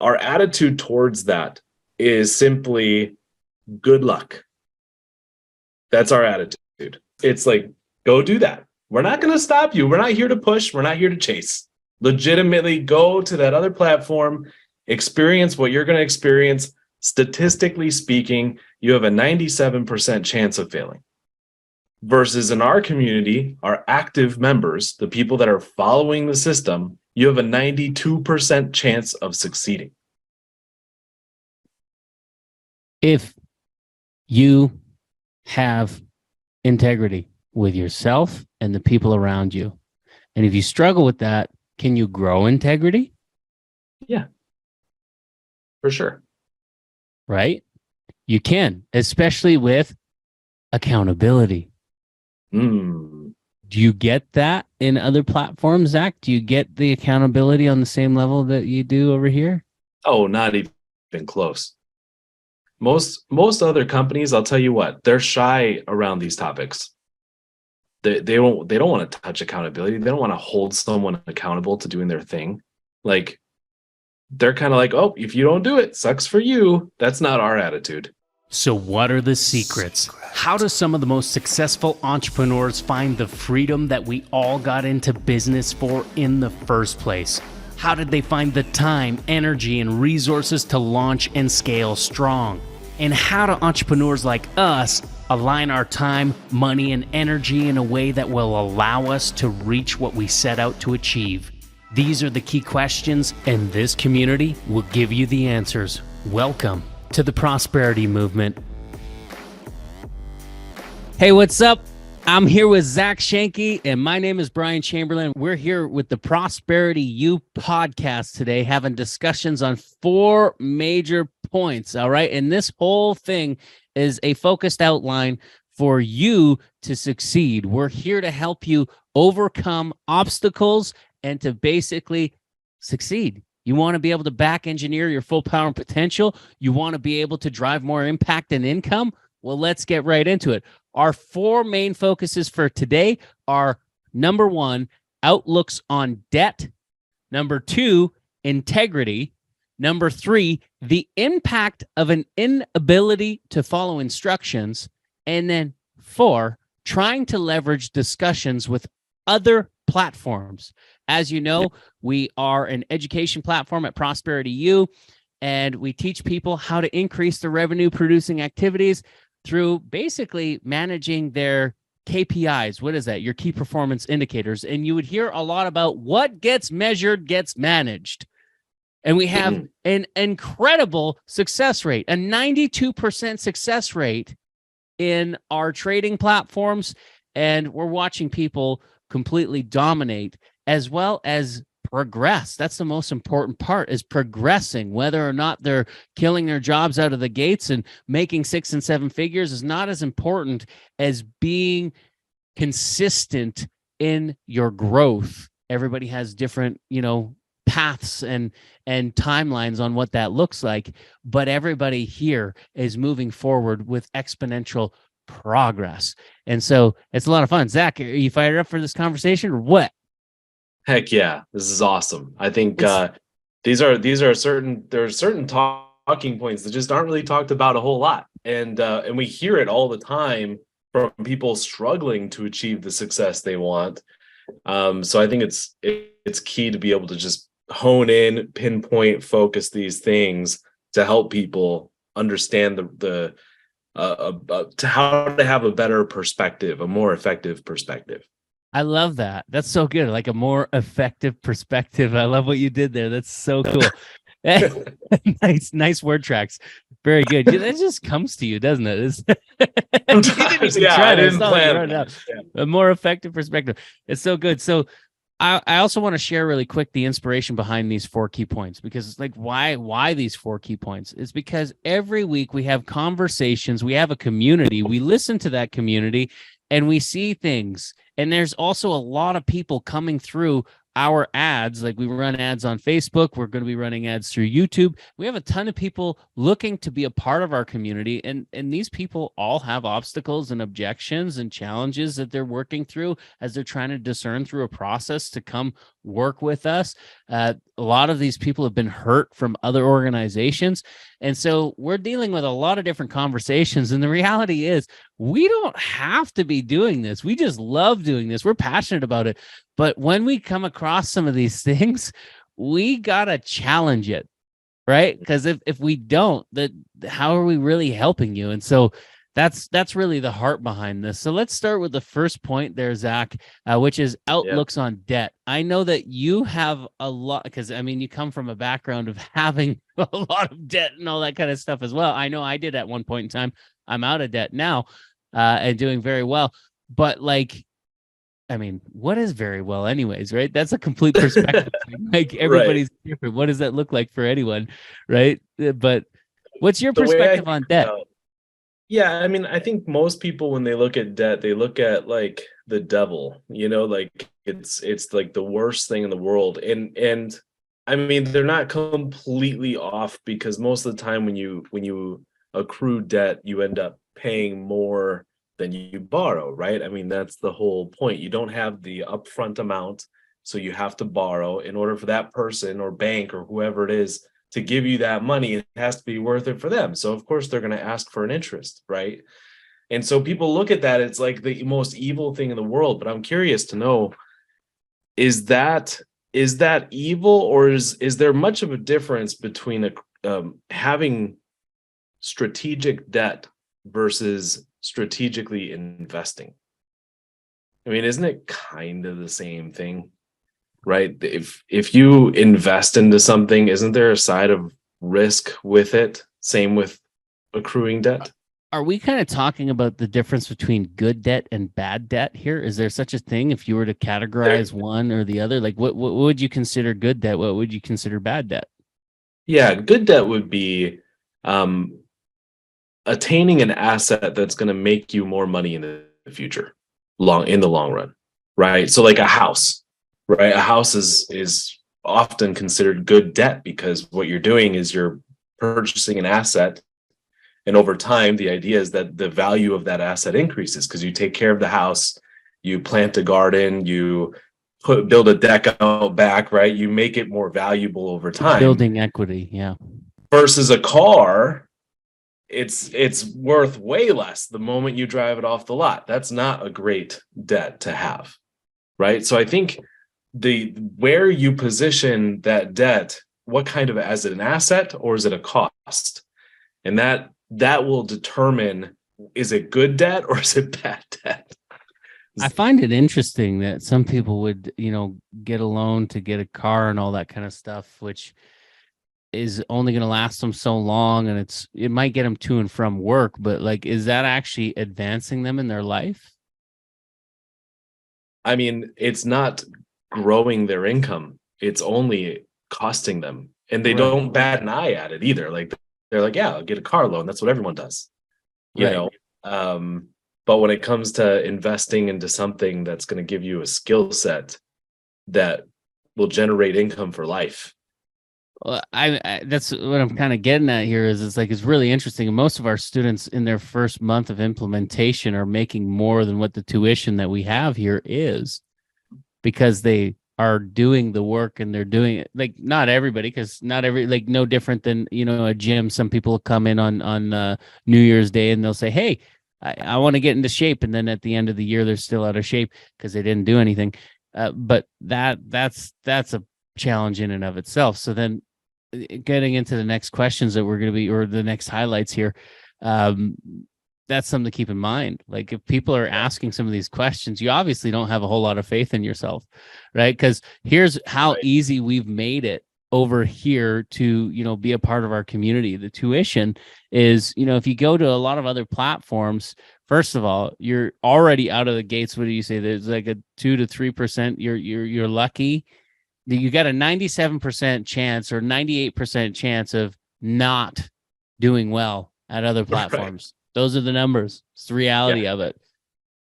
our attitude towards that is simply good luck. That's our attitude. It's like, go do that. We're not going to stop you. We're not here to push. We're not here to chase. Legitimately go to that other platform, experience what you're going to experience. Statistically speaking, you have a 97% chance of failing. Versus in our community, our active members, the people that are following the system, you have a 92% chance of succeeding. If you have integrity with yourself and the people around you, and if you struggle with that, can you grow integrity? Yeah, for sure. Right? You can, especially with accountability. Do you get that in other platforms, Zach? Do you get the accountability on the same level that you do over here? Oh, not even close. Most other companies, I'll tell you what, they're shy around these topics. They don't want to touch accountability. They don't want to hold someone accountable to doing their thing. Like, they're kind of like, oh, if you don't do it, sucks for you. That's not our attitude. So what are the secrets? How do some of the most successful entrepreneurs find the freedom that we all got into business for in the first place? How did they find the time, energy, and resources to launch and scale strong? And how do entrepreneurs like us align our time, money, and energy in a way that will allow us to reach what we set out to achieve? These are the key questions, and this community will give you the answers. Welcome to the Prosperity Movement. Hey, what's up? I'm here with Zach Shanke, and my name is Brian Chamberlain. We're here with the Prosperity U podcast today, having discussions on 4 major points, all right? And this whole thing is a focused outline for you to succeed. We're here to help you overcome obstacles and to basically succeed. You want to be able to back engineer your full power and potential. You want to be able to drive more impact and income. Well, let's get right into it. Our 4 main focuses for today are: number 1, outlooks on debt; number 2, integrity; number 3, the impact of an inability to follow instructions; and then 4, trying to leverage discussions with other platforms. As you know, we are an education platform at Prosperity U, and we teach people how to increase their revenue producing activities through basically managing their KPIs. What is that? Your key performance indicators. And you would hear a lot about what gets measured gets managed. And we have an incredible success rate, a 92% success rate in our trading platforms. And we're watching people completely dominate as well as progress. That's the most important part, is progressing. Whether or not they're killing their jobs out of the gates and making 6 and 7 figures is not as important as being consistent in your growth. Everybody has different, paths and timelines on what that looks like, but everybody here is moving forward with exponential progress. And so it's a lot of fun. Zach, are you fired up for this conversation or what? Heck yeah, this is awesome. I think there are certain talking points that just aren't really talked about a whole lot, and we hear it all the time from people struggling to achieve the success they want. So I think it's key to be able to just hone in, pinpoint, focus these things to help people understand to how to have a better perspective, a more effective perspective. I love that. That's so good. Like a more effective perspective. I love what you did there. That's so cool. Nice word tracks. Very good. That just comes to you, doesn't it? I didn't plan it. A more effective perspective. It's so good. So I also want to share really quick the inspiration behind these 4 key points, because it's like, why these 4 key points? It's because every week we have conversations, we have a community, we listen to that community, and we see things. And there's also a lot of people coming through our ads, like we run ads on Facebook, we're going to be running ads through YouTube. We have a ton of people looking to be a part of our community, and these people all have obstacles and objections and challenges that they're working through as they're trying to discern through a process to come work with us. A lot of these people have been hurt from other organizations, and so we're dealing with a lot of different conversations. And the reality is, we don't have to be doing this. We just love doing this. We're passionate about it. But when we come across some of these things, we got to challenge it, right? Because if we don't, that how are we really helping you? And so that's really the heart behind this. So let's start with the first point there, Zach, which is outlooks on debt. I know that you have a lot, because I mean, you come from a background of having a lot of debt and all that kind of stuff as well. I know I did at one point in time. I'm out of debt now and doing very well. But like, I mean, what is very well anyways, right? That's a complete perspective. Like everybody's different. What does that look like for anyone, right? But what's your perspective on debt? Yeah, I mean, I think most people, when they look at debt, they look at like the devil, like it's like the worst thing in the world. And I mean, they're not completely off, because most of the time when you accrue debt, you end up paying more than you borrow, right? I mean, that's the whole point. You don't have the upfront amount, so you have to borrow in order for that person or bank or whoever it is to give you that money. It has to be worth it for them. So of course they're going to ask for an interest, right? And so people look at that, it's like the most evil thing in the world. But I'm curious to know, is that evil, or is there much of a difference between having strategic debt versus strategically investing? I mean, isn't it kind of the same thing, right? If you invest into something, isn't there a side of risk with it? Same with accruing debt. Are we kind of talking about the difference between good debt and bad debt here? Is there such a thing if you were to categorize one or the other? Like what would you consider good debt? What would you consider bad debt? Yeah, good debt would be attaining an asset that's going to make you more money in the future, in the long run, right? So like a house, right? A house is often considered good debt, because what you're doing is you're purchasing an asset, and over time the idea is that the value of that asset increases because you take care of the house, you plant a garden, you build a deck out back, right? You make it more valuable over time. Building equity, yeah. Versus a car, it's worth way less the moment you drive it off the lot. That's not a great debt to have, right? So I think where you position that debt, what kind of, as an asset or is it a cost? And that will determine, is it good debt or is it bad debt? I find it interesting that some people would, get a loan to get a car and all that kind of stuff, which is only going to last them so long, and it might get them to and from work, but like, is that actually advancing them in their life? I mean, it's not growing their income, it's only costing them, and they don't bat an eye at it either. Like they're like, yeah, I'll get a car loan, that's what everyone does, you know. But when it comes to investing into something that's going to give you a skill set that will generate income for life. Well, I that's what I'm kind of getting at here is it's really interesting. And most of our students in their first month of implementation are making more than what the tuition that we have here is, because they are doing the work and they're doing it. Like not everybody, because not every, like no different than, a gym. Some people come in on New Year's Day and they'll say, hey, I want to get into shape. And then at the end of the year, they're still out of shape because they didn't do anything. But that's a challenge in and of itself. So then getting into the next questions that we're going to be, or the next highlights here, that's something to keep in mind. Like if people are asking some of these questions, you obviously don't have a whole lot of faith in yourself, right? Because here's how easy we've made it over here to, be a part of our community. The tuition is, if you go to a lot of other platforms, first of all, you're already out of the gates. What do you say? There's like a 2 to 3%. You're lucky. You got a 97% chance or 98% chance of not doing well at other platforms. Right. Those are the numbers. It's the reality of it.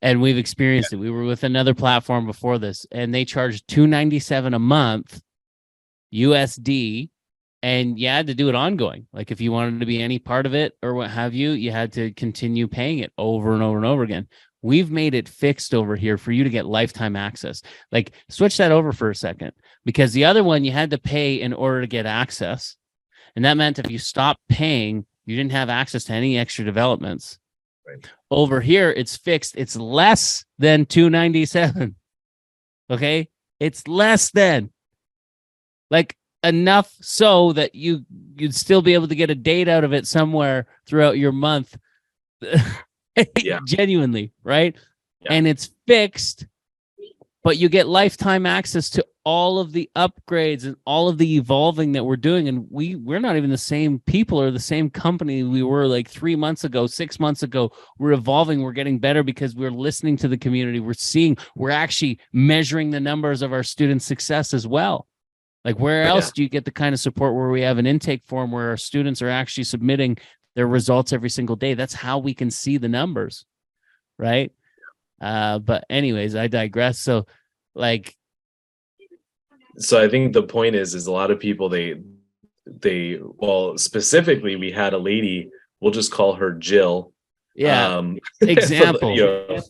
and we've experienced it. We were with another platform before this, and they charged $297 a month USD, and you had to do it ongoing. Like if you wanted to be any part of it or what have you, you had to continue paying it over and over and over again. We've made it fixed over here for you to get lifetime access. Like switch that over for a second, because the other one you had to pay in order to get access. And that meant if you stopped paying, you didn't have access to any extra developments. Right. Over here, it's fixed. It's less than $297. Okay. It's less than, like, enough so that you'd still be able to get a date out of it somewhere throughout your month. Yeah. Wegenuinely, right? Yeah. And it's fixed, but you get lifetime access to all of the upgrades and all of the evolving that we're doing. And we're not even the same people or the same company we were like 3 months ago, 6 months ago. We're evolving, we're getting better because we're listening to the community. We're actually measuring the numbers of our students' success as well. Like where else do you get the kind of support where we have an intake form where our students are actually submitting their results every single day? That's how we can see the numbers, right? But anyways, I digress. So I think the point is a lot of people, well, specifically we had a lady, we'll just call her Jill. Example.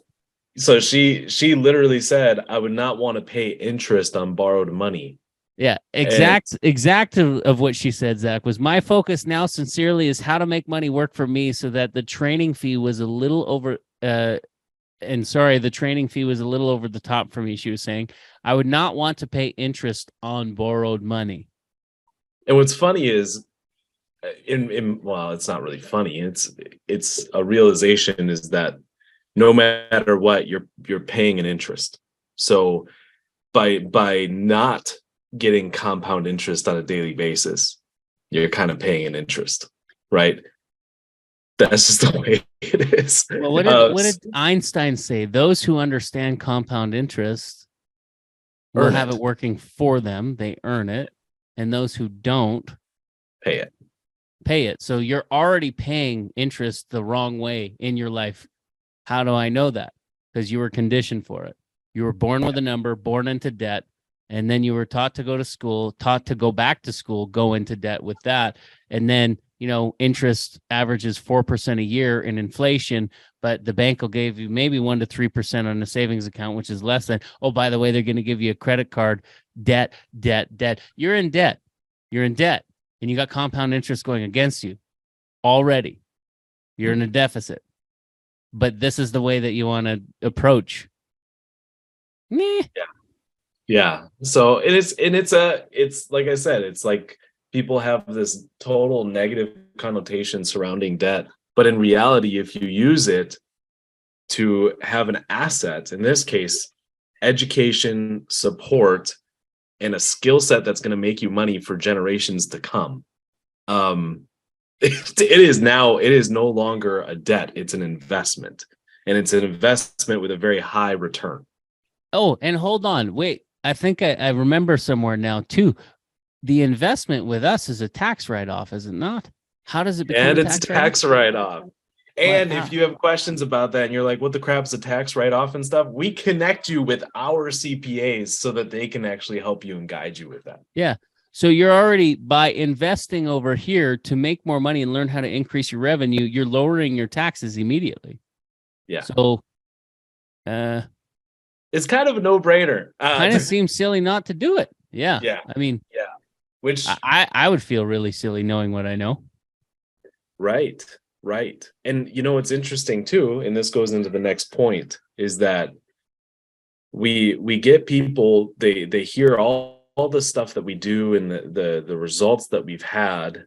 So she literally said, I would not want to pay interest on borrowed money. Yeah, exact of what she said, Zach, was my focus now sincerely is how to make money work for me so that the training fee was a little over the training fee was a little over the top for me, she was saying. I would not want to pay interest on borrowed money. And what's funny is well, it's not really funny. It's a realization is that no matter what, you're paying an interest. So by not getting compound interest on a daily basis, you're kind of paying an interest, right? That's just the way it is. Well, what did Einstein say? Those who understand compound interest will have it working for them. They earn it. And those who don't pay it. So you're already paying interest the wrong way in your life. How do I know that? Because you were conditioned for it. You were born with a number, born into debt. And then you were taught to go to school, taught to go back to school, go into debt with that. And then, interest averages 4% a year in inflation, but the bank will give you maybe 1 to 3% on a savings account, which is less than, oh, by the way, they're going to give you a credit card, debt. You're in debt. And you got compound interest going against you already. You're in a deficit. But this is the way that you want to approach. Yeah. So it's like I said, it's like people have this total negative connotation surrounding debt. But in reality, if you use it to have an asset, in this case, education, support, and a skill set that's going to make you money for generations to come, it is no longer a debt. It's an investment, and it's an investment with a very high return. Oh, and hold on. Wait. I think I remember somewhere now too. The investment with us is a tax write-off, is it not? How does it become? And it's tax write-off. And if you have questions about that and you're like, what the crap's a tax write-off and stuff, we connect you with our CPAs so that they can actually help you and guide you with that. Yeah. So you're already, by investing over here to make more money and learn how to increase your revenue, you're lowering your taxes immediately. Yeah. So it's kind of a no-brainer. Kind of seems silly not to do it. Yeah. Yeah. I mean, which I would feel really silly knowing what I know. Right. And what's interesting too, and this goes into the next point, is that we get people, they hear all the stuff that we do and the results that we've had.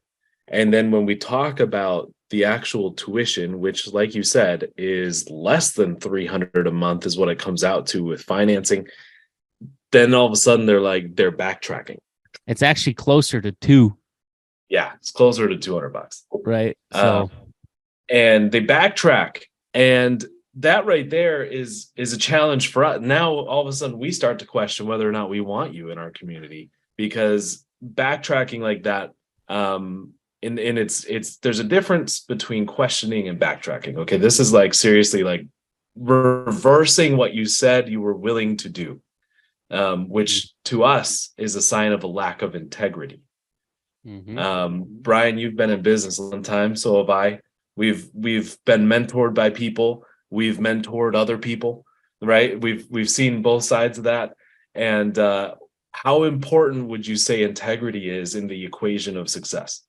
And then when we talk about the actual tuition, which, like you said, is less than $300 a month is what it comes out to with financing, then all of a sudden they're backtracking. It's actually closer to $2. Yeah, it's closer to $200. Right. So and they backtrack, and that right there is a challenge for us. Now all of a sudden we start to question whether or not we want you in our community, because backtracking like that, and it's there's a difference between questioning and backtracking. Okay, this is like seriously like reversing what you said you were willing to do, which to us is a sign of a lack of integrity. Brian, you've been in business a long time, so have I. We've been mentored by people. We've mentored other people, right? We've seen both sides of that. And how important would you say integrity is in the equation of success?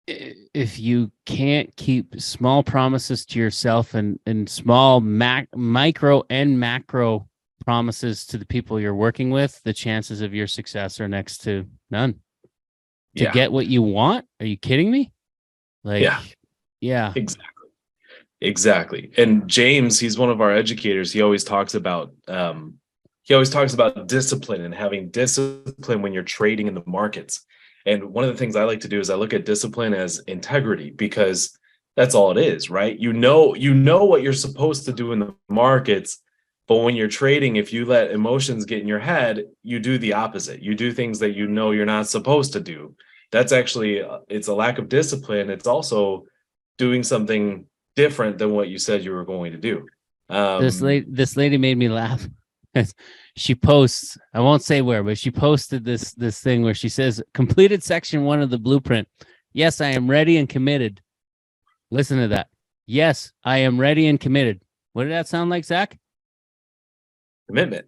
If you can't keep small promises to yourself and small micro and macro promises to the people you're working with, the chances of your success are next to none. To get what you want? Are you kidding me? Like, yeah, exactly. And James, he's one of our educators. He always talks about discipline and having discipline when you're trading in the markets. And one of the things I like to do is I look at discipline as integrity, because that's all it is, right? You know what you're supposed to do in the markets, but when you're trading, if you let emotions get in your head, you do the opposite. You do things that you know you're not supposed to do. That's actually, it's a lack of discipline. It's also doing something different than what you said you were going to do. This lady made me laugh. She posts, I won't say where, but she posted this thing where she says, completed section 1 of the blueprint. Yes, I am ready and committed. Listen to that. Yes, I am ready and committed. What did that sound like, Zach? Commitment.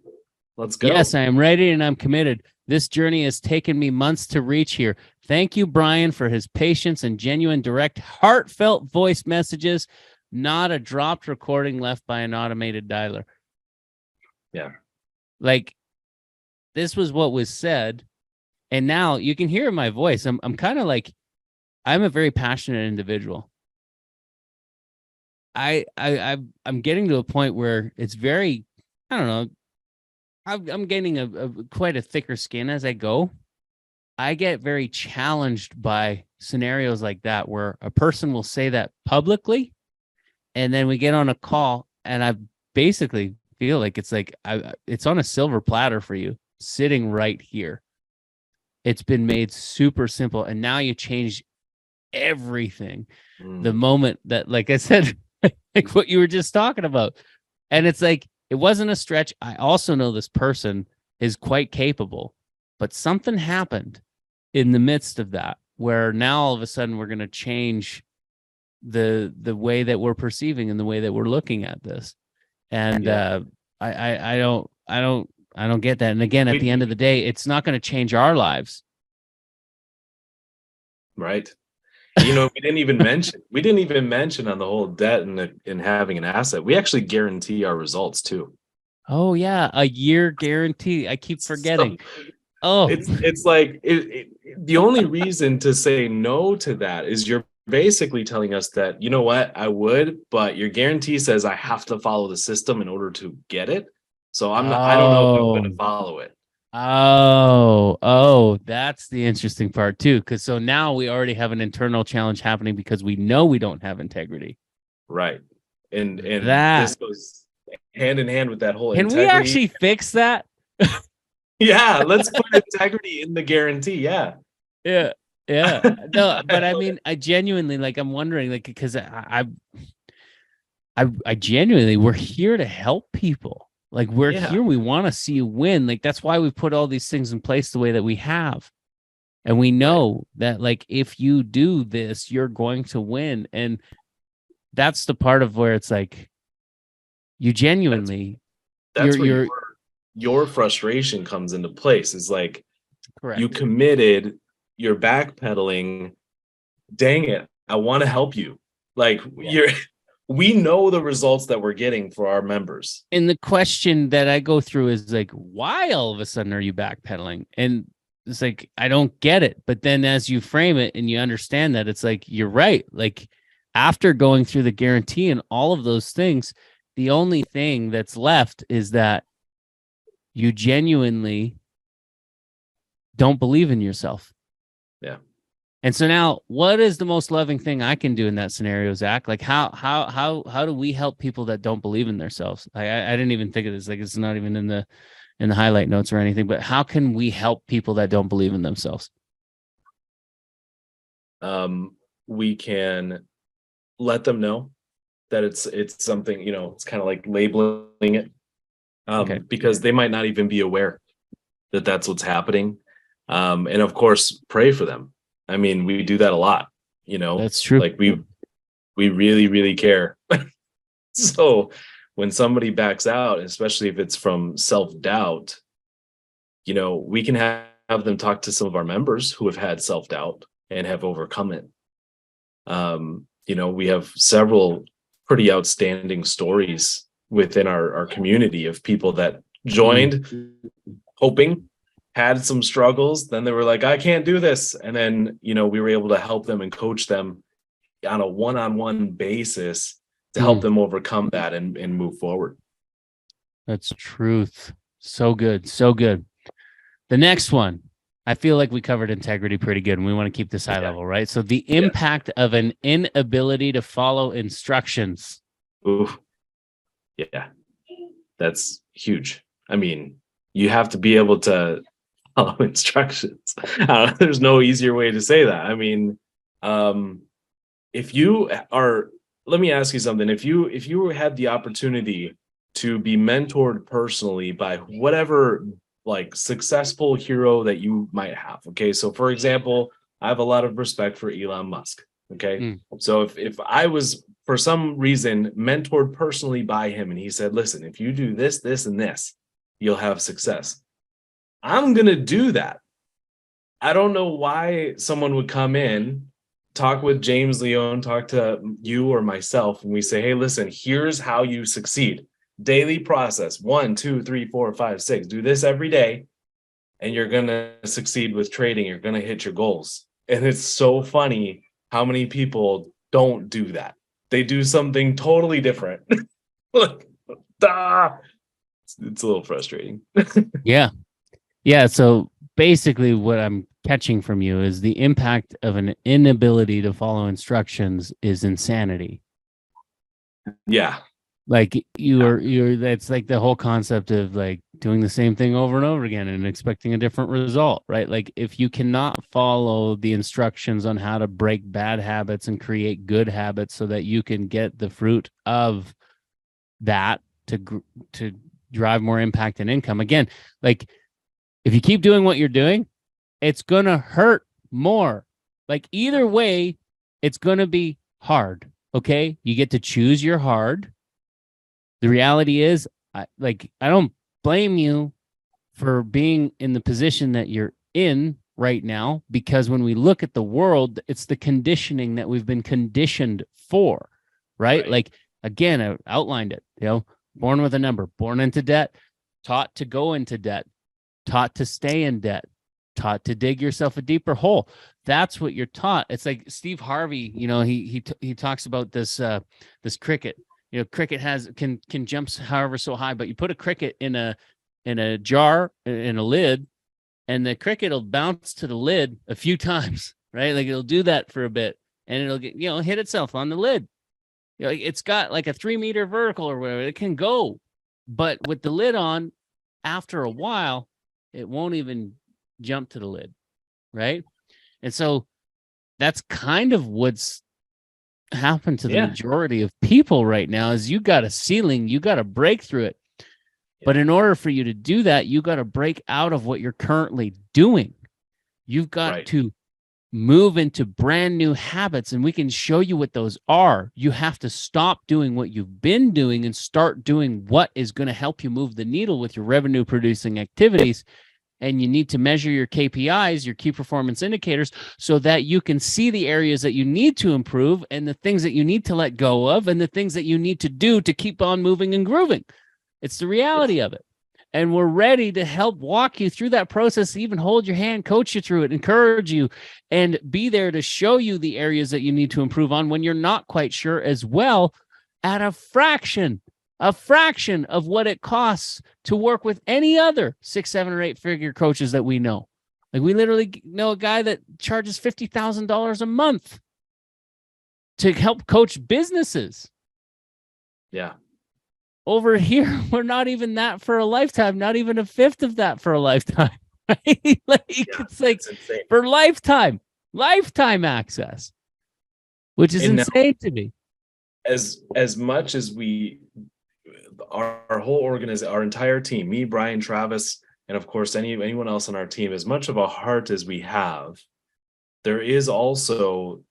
Let's go. Yes, I am ready and I'm committed. This journey has taken me months to reach here. Thank you, Brian, for his patience and genuine, direct, heartfelt voice messages, not a dropped recording left by an automated dialer. Yeah. Like, this was what was said. And now you can hear in my voice. I'm kind of like, I'm a very passionate individual. I'm getting to a point where it's very, I don't know, I'm gaining quite a thicker skin as I go. I get very challenged by scenarios like that where a person will say that publicly, and then we get on a call, and I basically feel like it's on a silver platter for you, sitting right here. It's been made super simple, and now you change everything. The moment that, like I said, like what you were just talking about, and it's like, it wasn't a stretch. I also know this person is quite capable, but something happened in the midst of that where now all of a sudden we're going to change the way that we're perceiving and the way that we're looking at this. And I don't get that. And again, at the end of the day, it's not going to change our lives. Right. We didn't even mention on the whole debt and having an asset. We actually guarantee our results too. Oh yeah, a year guarantee. I keep forgetting. It's like the only reason to say no to that is you're basically telling us that, you know what, I would, but your guarantee says I have to follow the system in order to get it. So I don't know if I'm going to follow it. Oh, that's the interesting part too. Because so now we already have an internal challenge happening because we know we don't have integrity. Right. And that this goes hand in hand with that whole Can integrity. we actually fix that? Yeah, let's put integrity in the guarantee. Yeah. Yeah. No, but I mean, I genuinely, like, I'm wondering, like, because I genuinely, we're here to help people. Like, we're here. We want to see you win. Like, that's why we put all these things in place the way that we have. And we know that, like, if you do this, you're going to win. And that's the part of where it's like, you genuinely, that's where your frustration comes into place. Is like, correct. You committed, you're backpedaling. Dang it. I want to help you. Like, we know the results that we're getting for our members. And the question that I go through is like, why all of a sudden are you backpedaling? And it's like, I don't get it. But then as you frame it and you understand that, it's like, you're right. Like, after going through the guarantee and all of those things, the only thing that's left is that you genuinely don't believe in yourself. Yeah. And so now, what is the most loving thing I can do in that scenario, Zach? Like, how do we help people that don't believe in themselves? I didn't even think of this. Like, it's not even in the highlight notes or anything. But how can we help people that don't believe in themselves? We can let them know that it's something, you know, it's kind of like labeling it, Okay. because they might not even be aware that that's what's happening. And of course, pray for them. I mean, we do that a lot, you know, That's true. like we really, really care. So when somebody backs out, especially if it's from self-doubt, you know, we can have them talk to some of our members who have had self-doubt and have overcome it. You know, we have several pretty outstanding stories within our community of people that joined hoping, had some struggles, then they were like, I can't do this. And then, you know, we were able to help them and coach them on a one-on-one basis to help them overcome that and move forward. That's truth. So good. So good. The next one, I feel like we covered integrity pretty good, and we want to keep this high level, right? So the impact of an inability to follow instructions. Ooh, yeah, that's huge. I mean, you have to be able to follow instructions. There's no easier way to say that. I mean, if you are, let me ask you something. If you had the opportunity to be mentored personally by whatever like successful hero that you might have. Okay. So for example, I have a lot of respect for Elon Musk. Okay. So if I was for some reason mentored personally by him and he said, listen, if you do this, this, and this, you'll have success. I'm going to do that. I don't know why someone would come in, talk with James Leone, talk to you or myself, and we say, hey, listen, here's how you succeed. Daily process 1, 2, 3, 4, 5, 6. Do this every day, and you're gonna succeed with trading. You're gonna hit your goals. And it's so funny how many people don't do that. They do something totally different. Like, it's a little frustrating. Yeah. So basically, what I'm catching from you is the impact of an inability to follow instructions is insanity. Yeah. Like you're that's like the whole concept of like doing the same thing over and over again and expecting a different result, right? Like if you cannot follow the instructions on how to break bad habits and create good habits so that you can get the fruit of that to drive more impact and income. Again, like if you keep doing what you're doing, it's going to hurt more. Like either way, it's going to be hard. Okay. You get to choose your hard. The reality is, I don't blame you for being in the position that you're in right now, because when we look at the world, it's the conditioning that we've been conditioned for, right? Like, again, I outlined it, you know, born with a number, born into debt, taught to go into debt, taught to stay in debt, taught to dig yourself a deeper hole. That's what you're taught. It's like Steve Harvey, you know, he talks about this cricket. You know, cricket can jump however so high, but you put a cricket in a jar, in a lid, and the cricket will bounce to the lid a few times, right? Like it'll do that for a bit, and it'll get, you know, hit itself on the lid. You know, it's got like a 3-meter vertical or whatever. It can go, but with the lid on, after a while, it won't even jump to the lid, right? And so that's kind of what's happened to the majority of people right now is you got a ceiling, you got to break through it. But in order for you to do that, you got to break out of what you're currently doing. You've got to move into brand new habits, and we can show you what those are. You have to stop doing what you've been doing and start doing what is going to help you move the needle with your revenue producing activities. And you need to measure your KPIs, your key performance indicators, so that you can see the areas that you need to improve and the things that you need to let go of and the things that you need to do to keep on moving and grooving. It's the reality of it. And we're ready to help walk you through that process, even hold your hand, coach you through it, encourage you, and be there to show you the areas that you need to improve on when you're not quite sure as well, at a fraction of what it costs to work with any other 6, 7, or 8-figure coaches that we know. Like we literally know a guy that charges $50,000 a month to help coach businesses. Yeah. Over here, we're not even that for a lifetime, not even a fifth of that for a lifetime. Right? Like it's like for lifetime access, which is insane to me. as much as our whole organization, our entire team, me, Brian, Travis, and of course anyone else on our team, as much of a heart as we have, there is also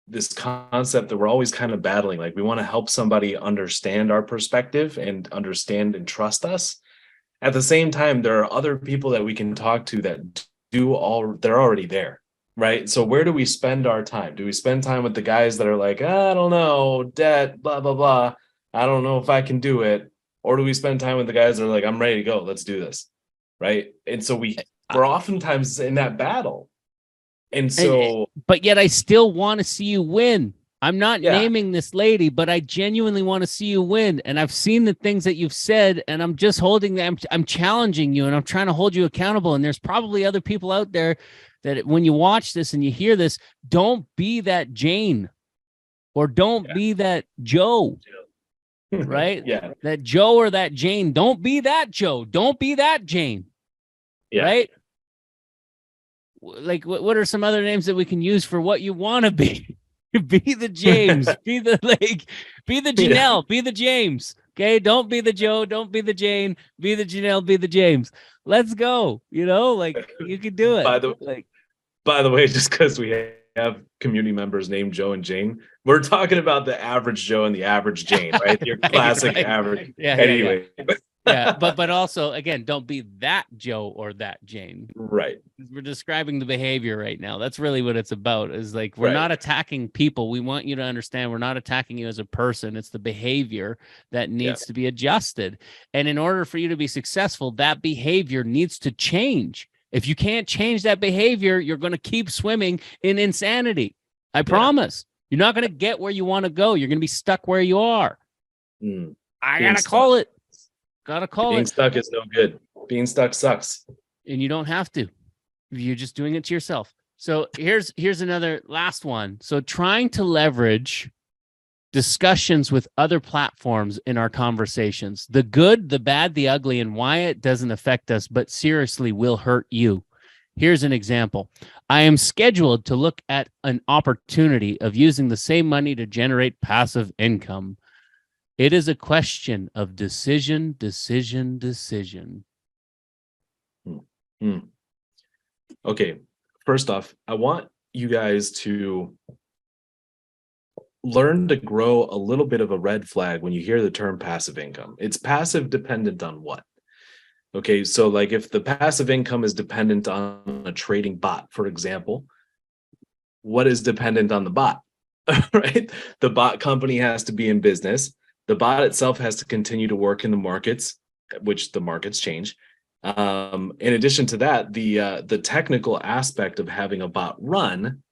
this concept that we're always kind of battling. Like, we want to help somebody understand our perspective and understand and trust us. At the same time, there are other people that we can talk to that they're already there, right? So where do we spend our time? Do we spend time with the guys that are like, I don't know, debt, blah, blah, blah. I don't know if I can do it. Or do we spend time with the guys that are like, I'm ready to go. Let's do this. Right. And so we're oftentimes in that battle. And so, but yet I still want to see you win. I'm not Yeah. naming this lady, but I genuinely want to see you win. And I've seen the things that you've said, and I'm just holding them. I'm challenging you, and I'm trying to hold you accountable. And there's probably other people out there that when you watch this and you hear this, don't be that Jane, or don't be that Joe, right? Yeah. That Joe or that Jane. Don't be that Joe. Don't be that Jane. Yeah. Right? Like, what are some other names that we can use for what you want to be? Be the James, be the Janelle, be the James. Okay. Don't be the Joe. Don't be the Jane, be the Janelle, be the James. Let's go. Like, you can do it. By the way, just because we have community members named Joe and Jane, we're talking about the average Joe and the average Jane, right? Your classic average. Yeah. Anyway. Yeah. But also, again, don't be that Joe or that Jane. Right. We're describing the behavior right now. That's really what it's about. Is like, we're not attacking people. We want you to understand we're not attacking you as a person. It's the behavior that needs to be adjusted. And in order for you to be successful, that behavior needs to change. If you can't change that behavior, you're going to keep swimming in insanity. I promise. You're not going to get where you want to go. You're going to be stuck where you are. I got to call it. Gotta call it. Being stuck is no good. Being stuck sucks. And you don't have to. You're just doing it to yourself. So here's another last one. So trying to leverage discussions with other platforms in our conversations, the good, the bad, the ugly, and why it doesn't affect us, but seriously will hurt you. Here's an example. I am scheduled to look at an opportunity of using the same money to generate passive income. It is a question of decision. Okay. First off, I want you guys to learn to grow a little bit of a red flag when you hear the term passive income. It's passive dependent on what? Okay. So like, if the passive income is dependent on a trading bot, for example, what is dependent on the bot? Right? The bot company has to be in business. The bot itself has to continue to work in the markets, which the markets change. In addition to that, the technical aspect of having a bot run,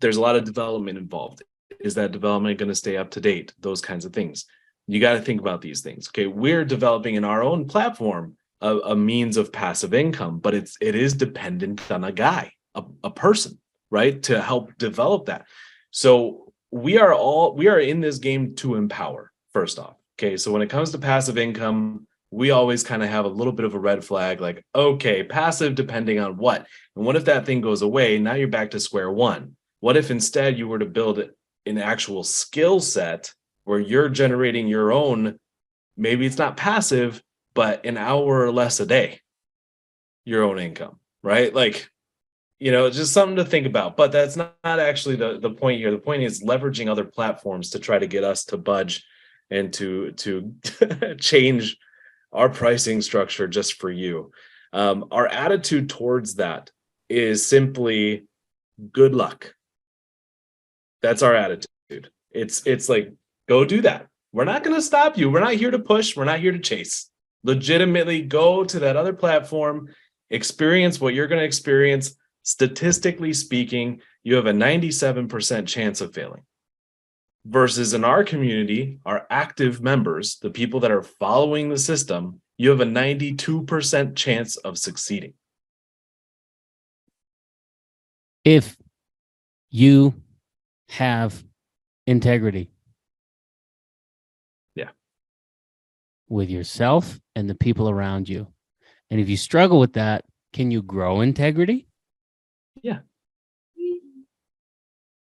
there's a lot of development involved. Is that development going to stay up to date? Those kinds of things. You got to think about these things. Okay, we're developing in our own platform a means of passive income, but it is dependent on a guy, a person, right, to help develop that. So we are in this game to empower. First off, okay, so when it comes to passive income, we always kind of have a little bit of a red flag, like, okay, passive depending on what? And what if that thing goes away? Now you're back to square one. What if instead you were to build an actual skill set where you're generating your own, maybe it's not passive, but an hour or less a day, your own income, right? Like, just something to think about. But that's not actually the point here. The point is leveraging other platforms to try to get us to budge and to change our pricing structure just for you. Our attitude towards that is simply good luck. That's our attitude. It's like, go do that. We're not going to stop you. We're not here to push. We're not here to chase. Legitimately go to that other platform, experience what you're going to experience. Statistically speaking, you have a 97% chance of failing. Versus in our community, our active members, the people that are following the system, you have a 92% chance of succeeding. If you have integrity. Yeah. With yourself and the people around you. And if you struggle with that, can you grow integrity? Yeah.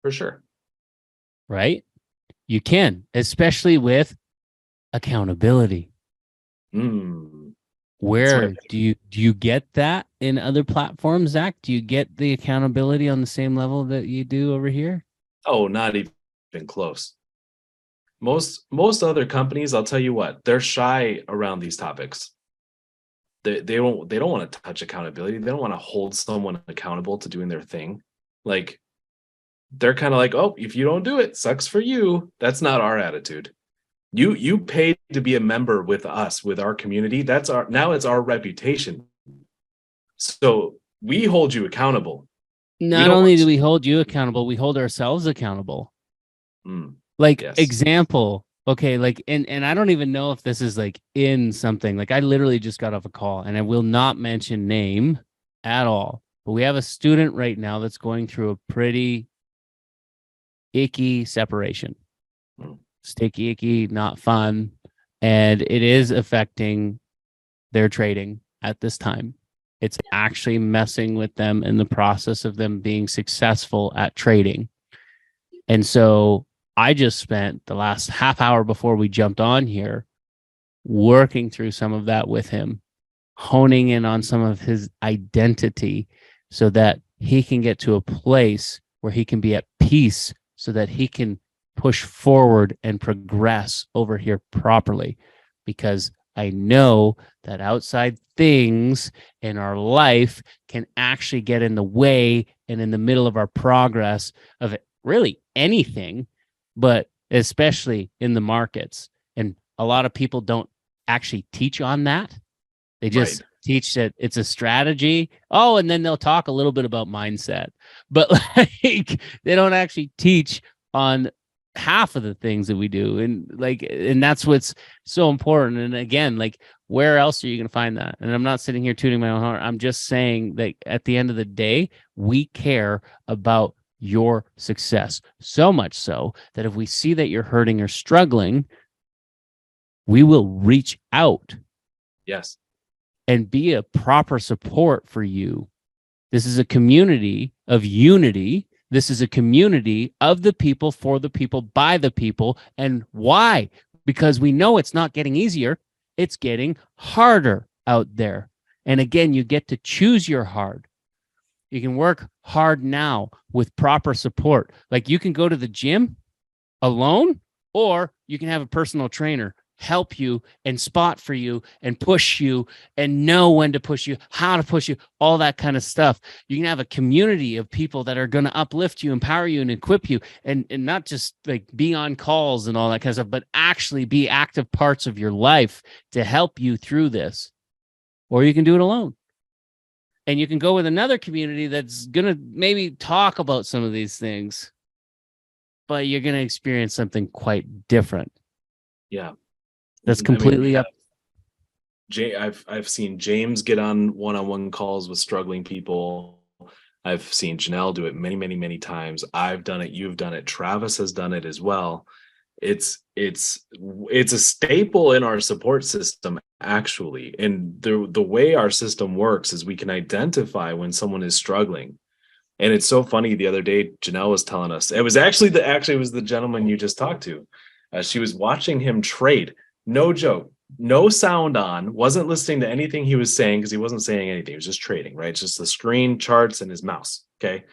For sure. Right? You can, especially with accountability. Mm, that's my Where do you get that in other platforms, Zach? Do you get the accountability on the same level that you do over here? Oh, not even close. Most other companies, I'll tell you what, they're shy around these topics. They don't want to touch accountability. They don't want to hold someone accountable to doing their thing. Like they're kind of like, oh, if you don't do it, sucks for you. That's not our attitude. You paid to be a member with us, with our community. Now it's our reputation. So we hold you accountable. We Not don't only want do we hold you accountable, we hold ourselves accountable. Mm, Like yes. example, okay, like and I don't even know if this is like in something. Like I literally just got off a call and I will not mention name at all. But we have a student right now that's going through a pretty icky separation. Mm. Sticky, icky, not fun. And it is affecting their trading at this time. It's actually messing with them in the process of them being successful at trading. And so I just spent the last half hour before we jumped on here working through some of that with him, honing in on some of his identity so that he can get to a place where he can be at peace so that he can push forward and progress over here properly. Because I know that outside things in our life can actually get in the way and in the middle of our progress of really anything, but especially in the markets. And a lot of people don't actually teach on that. They just teach that it's a strategy. Oh, and then they'll talk a little bit about mindset, but like they don't actually teach on half of the things that we do. And that's what's so important. And again, like where else are you going to find that? And I'm not sitting here tooting my own horn. I'm just saying that at the end of the day, we care about your success so much so that if we see that you're hurting or struggling, we will reach out. Yes. And be a proper support for you. This is a community of unity. This is a community of the people, for the people, by the people. And why? Because we know it's not getting easier. It's getting harder out there. And again, you get to choose your hard. You can work hard now with proper support. Like you can go to the gym alone, or you can have a personal trainer help you and spot for you and push you and know when to push you, how to push you, all that kind of stuff. You can have a community of people that are going to uplift you, empower you, and equip you, and not just like be on calls and all that kind of stuff, but actually be active parts of your life to help you through this. Or you can do it alone. And you can go with another community that's going to maybe talk about some of these things, but you're going to experience something quite different. Yeah. That's completely up. I've seen James get on one-on-one calls with struggling people. I've seen Janelle do it many, many, many times. I've done it. You've done it. Travis has done it as well. It's a staple in our support system, actually. And the way our system works is we can identify when someone is struggling. And it's so funny. The other day, Janelle was telling us, it was actually it was the gentleman you just talked to. She was watching him trade. No joke, no sound on, wasn't listening to anything he was saying because he wasn't saying anything. He was just trading, right? It's just the screen, charts, and his mouse. Okay.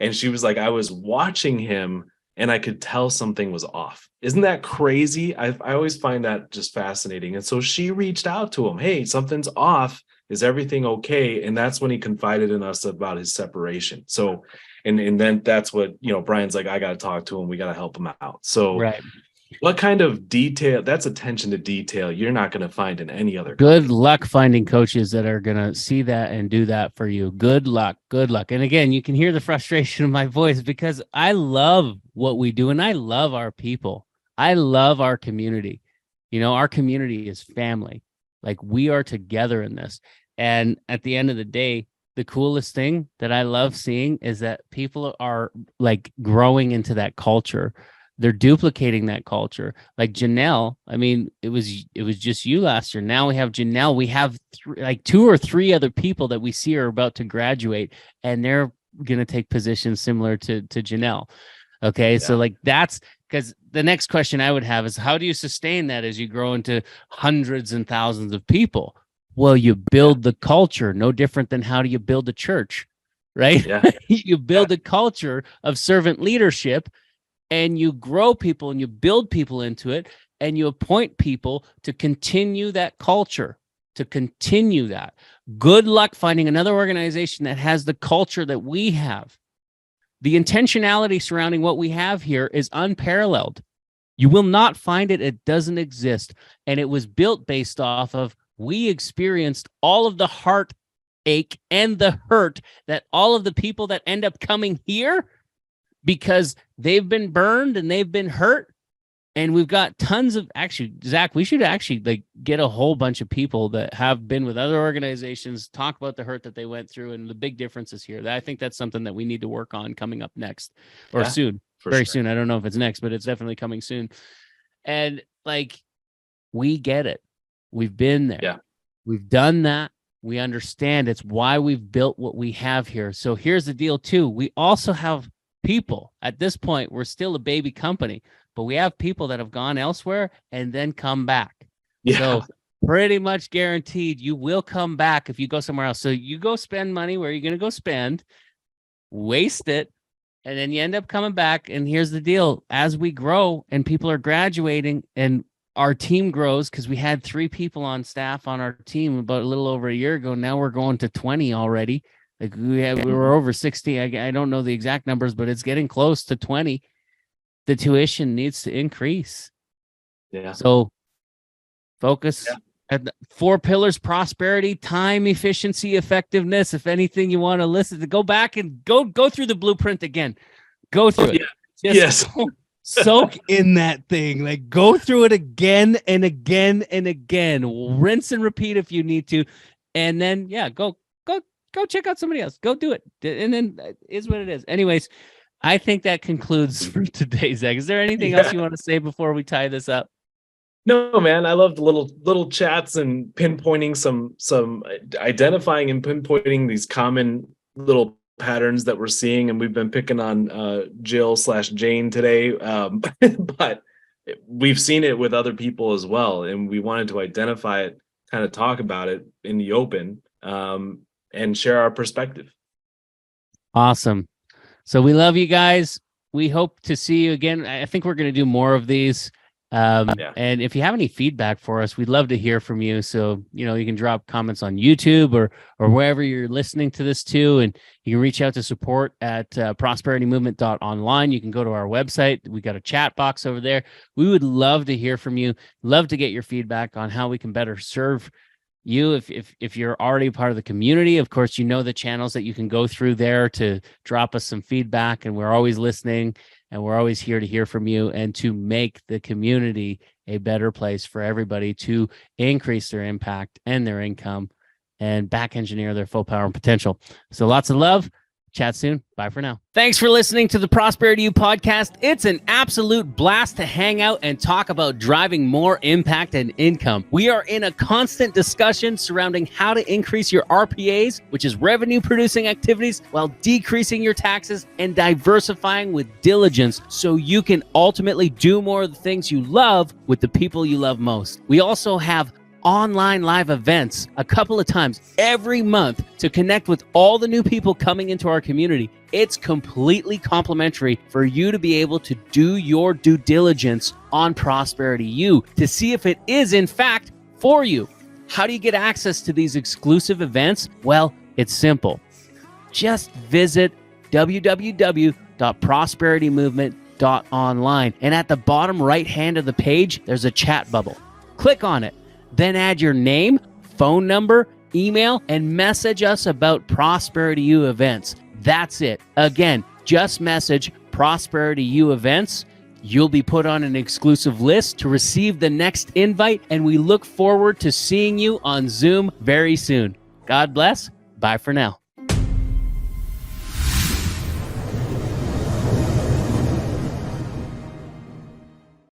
And she was like, I was watching him and I could tell something was off. Isn't that crazy? I always find that just fascinating. And so she reached out to him. Hey, something's off. Is everything okay? And that's when he confided in us about his separation. So, and then that's what, Brian's like, I got to talk to him. We got to help him out. So Right. What kind of detail? That's attention to detail you're not going to find in any other Good company. luck finding coaches that are going to see that and do that for you. Good luck. Good luck. And again, you can hear the frustration in my voice because I love what we do and I love our people. I love our community. Our community is family. Like we are together in this. And at the end of the day, the coolest thing that I love seeing is that people are like growing into that culture. They're duplicating that culture. Like Janelle, I mean, it was just you last year. Now we have Janelle. We have like 2 or 3 other people that we see are about to graduate, and they're going to take positions similar to Janelle. Okay. So Yeah. like that's because the next question I would have is how do you sustain that as you grow into hundreds and thousands of people? Well, you build the culture, no different than how do you build a church, right? Yeah. You build a culture of servant leadership and you grow people and you build people into it and you appoint people to continue that culture, to continue that. Good luck finding another organization that has the culture that we have. The intentionality surrounding what we have here is unparalleled. You will not find it. It doesn't exist. And it was built based off of we experienced all of the heartache and the hurt that all of the people that end up coming here because they've been burned and they've been hurt. And we've got tons of actually, Zach, we should actually like get a whole bunch of people that have been with other organizations, talk about the hurt that they went through and the big differences here. I think that's something that we need to work on coming up next or soon, very soon. I don't know if it's next, but it's definitely coming soon. And like, we get it. We've been there. Yeah. We've done that. We understand it's why we've built what we have here. So here's the deal too. We also have people at this point. We're still a baby company, but we have people that have gone elsewhere and then come back. Yeah. So pretty much guaranteed you will come back if you go somewhere else. So you go spend money where you're going to go spend, waste it, and then you end up coming back. And here's the deal. As we grow and people are graduating and our team grows, because we had 3 people on staff on our team about a little over a year ago. Now we're going to 20 already. Like we were over 60. I don't know the exact numbers, but it's getting close to 20. The tuition needs to increase. Yeah. So focus at the 4 pillars: prosperity, time, efficiency, effectiveness. If anything you want to listen to, go back and go through the blueprint again. Go through it. Yes. Soak in that thing. Like go through it again and again and again. Rinse and repeat if you need to. And then go check out somebody else. Go do it. And then it is what it is. Anyways, I think that concludes for today, Zach. Is there anything else you want to say before we tie this up? No, man. I love the little chats and pinpointing some identifying and pinpointing these common little patterns that we're seeing, and we've been picking on Jill/Jane today, but we've seen it with other people as well, and we wanted to identify it, kind of talk about it in the open, and share our perspective. Awesome. So we love you guys. We hope to see you again. I think we're going to do more of these. And if you have any feedback for us, we'd love to hear from you. So, you can drop comments on YouTube or wherever you're listening to this too. And you can reach out to support at prosperitymovement.online. You can go to our website. We got a chat box over there. We would love to hear from you. Love to get your feedback on how we can better serve you. If you're already part of the community, of course, the channels that you can go through there to drop us some feedback, and we're always listening. And we're always here to hear from you and to make the community a better place for everybody to increase their impact and their income and back engineer their full power and potential. So lots of love. Chat soon. Bye for now. Thanks for listening to the Prosperity U podcast. It's an absolute blast to hang out and talk about driving more impact and income. We are in a constant discussion surrounding how to increase your RPAs, which is revenue producing activities, while decreasing your taxes and diversifying with diligence so you can ultimately do more of the things you love with the people you love most. We also have online live events a couple of times every month to connect with all the new people coming into our community. It's completely complimentary for you to be able to do your due diligence on Prosperity U to see if it is in fact for you. How do you get access to these exclusive events? Well, it's simple. Just visit www.prosperitymovement.online, and at the bottom right hand of the page, there's a chat bubble. Click on it. Then add your name, phone number, email, and message us about Prosperity U events. That's it. Again, just message Prosperity U events. You'll be put on an exclusive list to receive the next invite, and we look forward to seeing you on Zoom very soon. God bless. Bye for now.